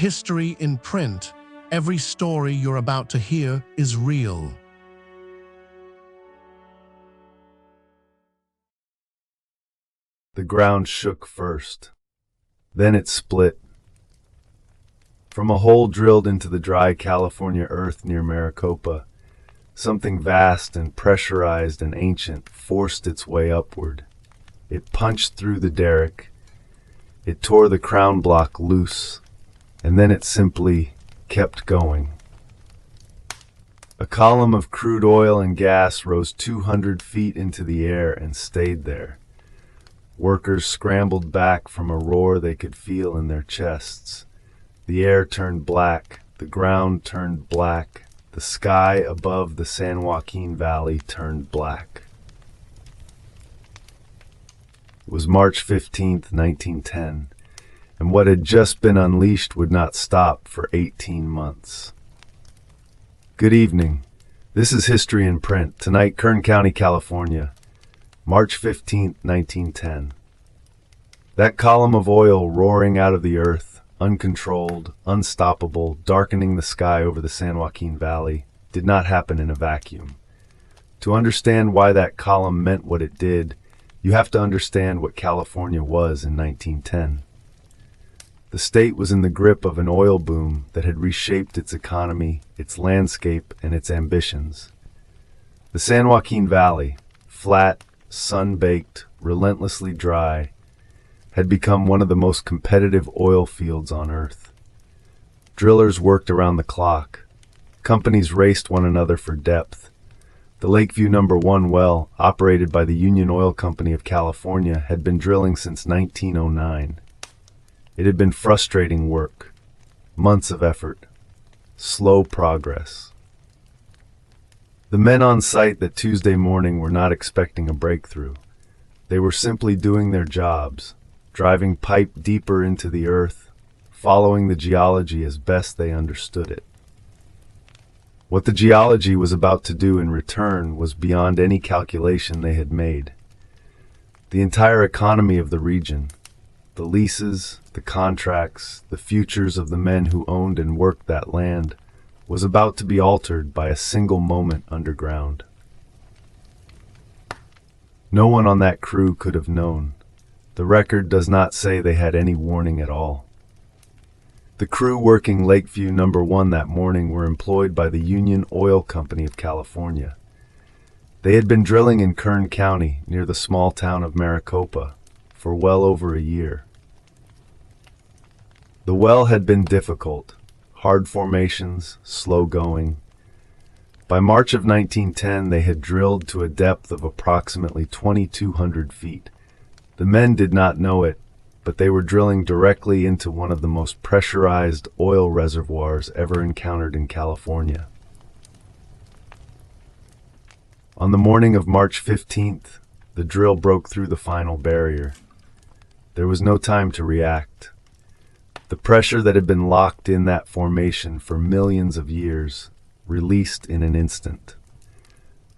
History in print. Every story you're about to hear is real. The ground shook first. Then it split. From a hole drilled into the dry California earth near Maricopa, something vast and pressurized and ancient forced its way upward. It punched through the derrick. It tore the crown block loose, and then it simply kept going. A column of crude oil and gas rose 200 feet into the air and stayed there. Workers scrambled back from a roar they could feel in their chests. The air turned black, the ground turned black, the sky above the San Joaquin Valley turned black. It was March 15th, 1910, and what had just been unleashed would not stop for 18 months. Good evening. This is History in Print. Tonight, Kern County, California. March 15th, 1910. That column of oil roaring out of the earth, uncontrolled, unstoppable, darkening the sky over the San Joaquin Valley, did not happen in a vacuum. To understand why that column meant what it did, you have to understand what California was in 1910. The state was in the grip of an oil boom that had reshaped its economy, its landscape, and its ambitions. The San Joaquin Valley, flat, sun-baked, relentlessly dry, had become one of the most competitive oil fields on Earth. Drillers worked around the clock. Companies raced one another for depth. The Lakeview No. 1 well, operated by the Union Oil Company of California, had been drilling since 1909. It had been frustrating work, months of effort, slow progress. The men on site that Tuesday morning were not expecting a breakthrough. They were simply doing their jobs, driving pipe deeper into the earth, following the geology as best they understood it. What the geology was about to do in return was beyond any calculation they had made. The entire economy of the region, the leases, the contracts, the futures of the men who owned and worked that land, was about to be altered by a single moment underground. No one on that crew could have known. The record does not say they had any warning at all. The crew working Lakeview No. 1 that morning were employed by the Union Oil Company of California. They had been drilling in Kern County, near the small town of Maricopa, for well over a year. The well had been difficult, hard formations, slow going. By March of 1910, they had drilled to a depth of approximately 2,200 feet. The men did not know it, but they were drilling directly into one of the most pressurized oil reservoirs ever encountered in California. On the morning of March 15th, the drill broke through the final barrier. There was no time to react. The pressure that had been locked in that formation for millions of years released in an instant.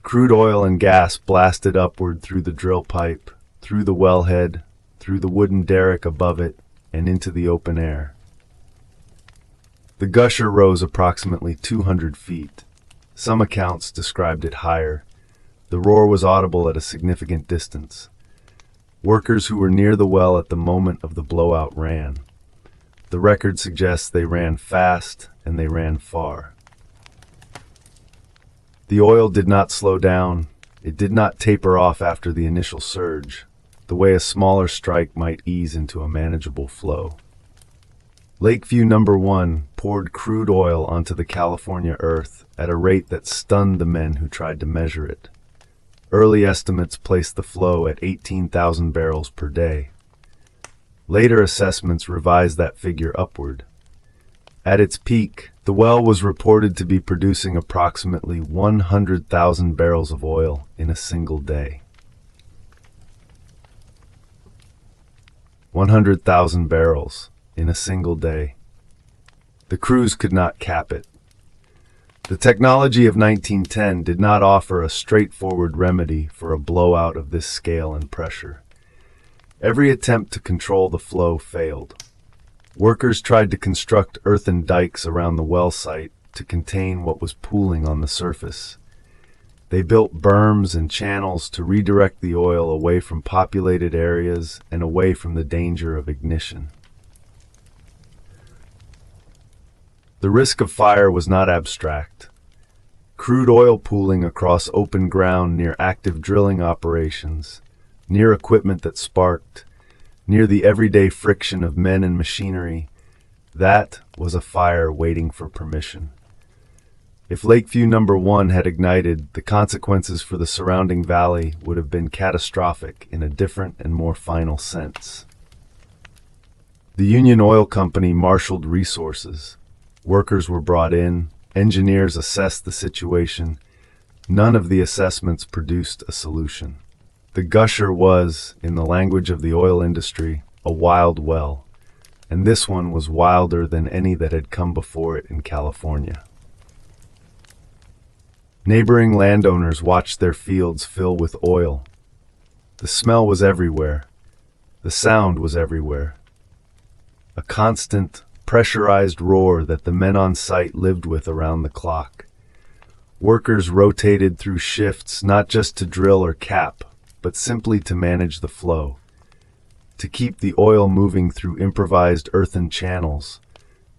Crude oil and gas blasted upward through the drill pipe, through the wellhead, through the wooden derrick above it, and into the open air. The gusher rose approximately 200 feet. Some accounts described it higher. The roar was audible at a significant distance. Workers who were near the well at the moment of the blowout ran. The record suggests they ran fast and they ran far. The oil did not slow down. It did not taper off after the initial surge, the way a smaller strike might ease into a manageable flow. Lakeview No. 1 poured crude oil onto the California earth at a rate that stunned the men who tried to measure it. Early estimates placed the flow at 18,000 barrels per day. Later assessments revised that figure upward. At its peak, the well was reported to be producing approximately 100,000 barrels of oil in a single day. 100,000 barrels in a single day. The crews could not cap it. The technology of 1910 did not offer a straightforward remedy for a blowout of this scale and pressure. Every attempt to control the flow failed. Workers tried to construct earthen dikes around the well site to contain what was pooling on the surface. They built berms and channels to redirect the oil away from populated areas and away from the danger of ignition. The risk of fire was not abstract. Crude oil pooling across open ground near active drilling operations, near equipment that sparked, near the everyday friction of men and machinery, that was a fire waiting for permission. If Lakeview Number 1 had ignited, the consequences for the surrounding valley would have been catastrophic in a different and more final sense. The Union Oil Company marshaled resources. Workers were brought in, engineers assessed the situation. None of the assessments produced a solution. The Gusher was, in the language of the oil industry, a wild well, and this one was wilder than any that had come before it in California. Neighboring landowners watched their fields fill with oil. The smell was everywhere. The sound was everywhere. A constant, pressurized roar that the men on site lived with around the clock. Workers rotated through shifts not just to drill or cap, but simply to manage the flow, to keep the oil moving through improvised earthen channels,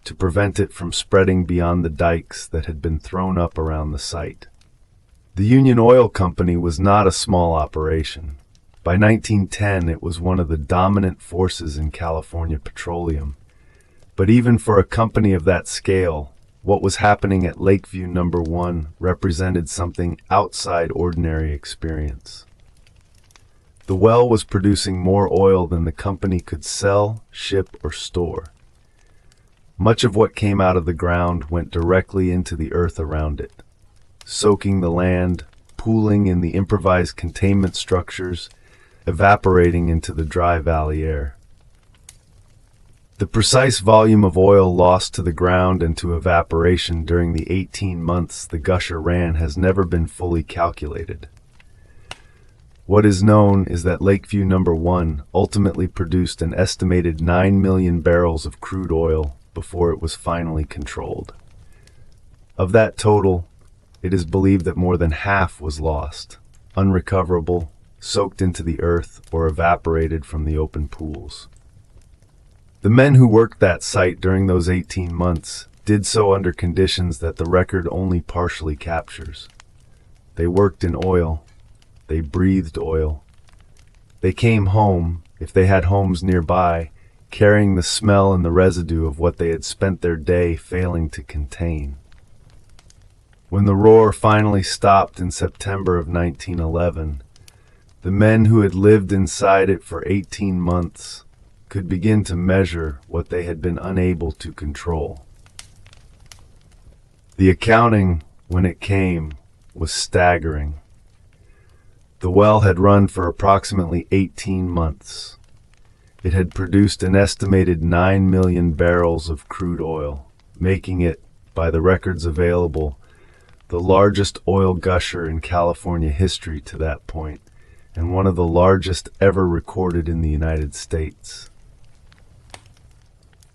to prevent it from spreading beyond the dikes that had been thrown up around the site. The Union Oil Company was not a small operation. By 1910, it was one of the dominant forces in California petroleum. But even for a company of that scale, what was happening at Lakeview Number 1 represented something outside ordinary experience. The well was producing more oil than the company could sell, ship, or store. Much of what came out of the ground went directly into the earth around it, soaking the land, pooling in the improvised containment structures, evaporating into the dry valley air. The precise volume of oil lost to the ground and to evaporation during the 18 months the Gusher ran has never been fully calculated. What is known is that Lakeview Number 1 ultimately produced an estimated 9 million barrels of crude oil before it was finally controlled. Of that total, it is believed that more than half was lost, unrecoverable, soaked into the earth, or evaporated from the open pools. The men who worked that site during those 18 months did so under conditions that the record only partially captures. They worked in oil. They breathed oil. They came home, if they had homes nearby, carrying the smell and the residue of what they had spent their day failing to contain. When the roar finally stopped in September of 1911, the men who had lived inside it for 18 months could begin to measure what they had been unable to control. The accounting, when it came, was staggering. The well had run for approximately 18 months. It had produced an estimated 9 million barrels of crude oil, making it, by the records available, the largest oil gusher in California history to that point, and one of the largest ever recorded in the United States.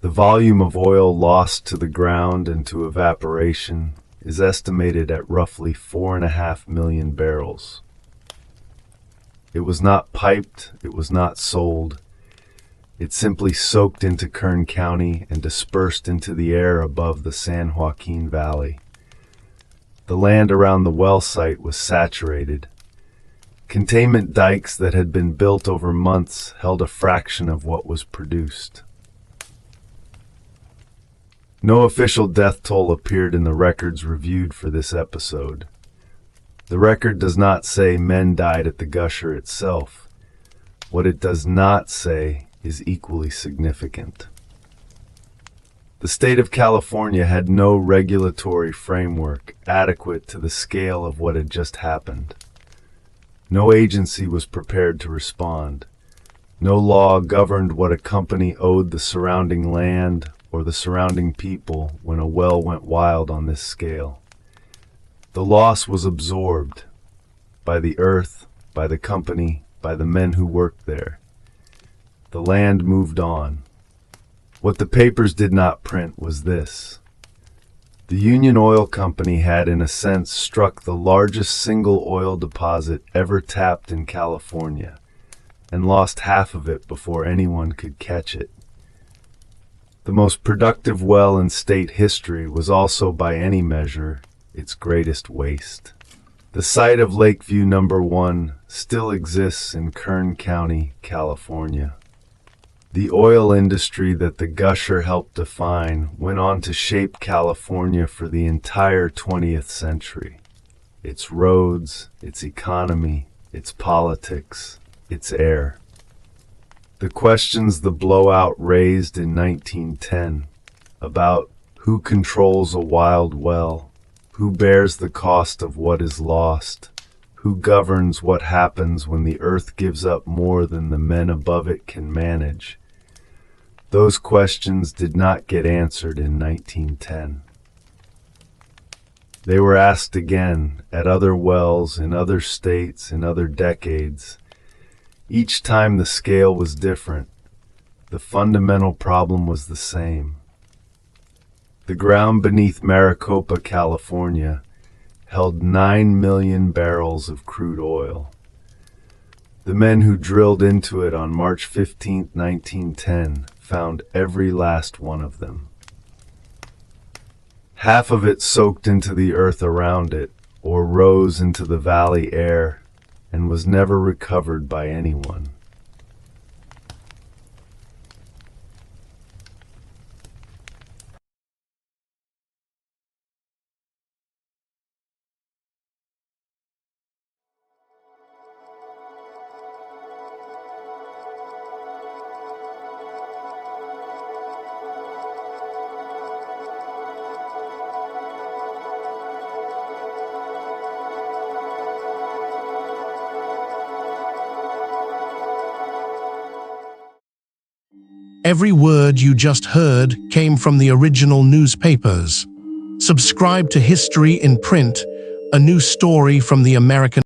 The volume of oil lost to the ground and to evaporation is estimated at roughly 4.5 million barrels. It was not piped, it was not sold. It simply soaked into Kern County and dispersed into the air above the San Joaquin Valley. The land around the well site was saturated. Containment dikes that had been built over months held a fraction of what was produced. No official death toll appeared in the records reviewed for this episode. The record does not say men died at the Gusher itself. What it does not say is equally significant. The state of California had no regulatory framework adequate to the scale of what had just happened. No agency was prepared to respond. No law governed what a company owed the surrounding land or the surrounding people when a well went wild on this scale. The loss was absorbed by the earth, by the company, by the men who worked there. The land moved on. What the papers did not print was this. The Union Oil Company had, in a sense, struck the largest single oil deposit ever tapped in California, and lost half of it before anyone could catch it. The most productive well in state history was also, by any measure, its greatest waste. The site of Lakeview No. 1 still exists in Kern County, California. The oil industry that the Gusher helped define went on to shape California for the entire 20th century. Its roads, its economy, its politics, its air. The questions the blowout raised in 1910 about who controls a wild well, who bears the cost of what is lost, who governs what happens when the earth gives up more than the men above it can manage. Those questions did not get answered in 1910. They were asked again at other wells in other states in other decades. Each time the scale was different. The fundamental problem was the same. The ground beneath Maricopa, California, held 9 million barrels of crude oil. The men who drilled into it on March 15, 1910, found every last one of them. Half of it soaked into the earth around it, or rose into the valley air, and was never recovered by anyone. Every word you just heard came from the original newspapers. Subscribe to History in Print, a new story from the American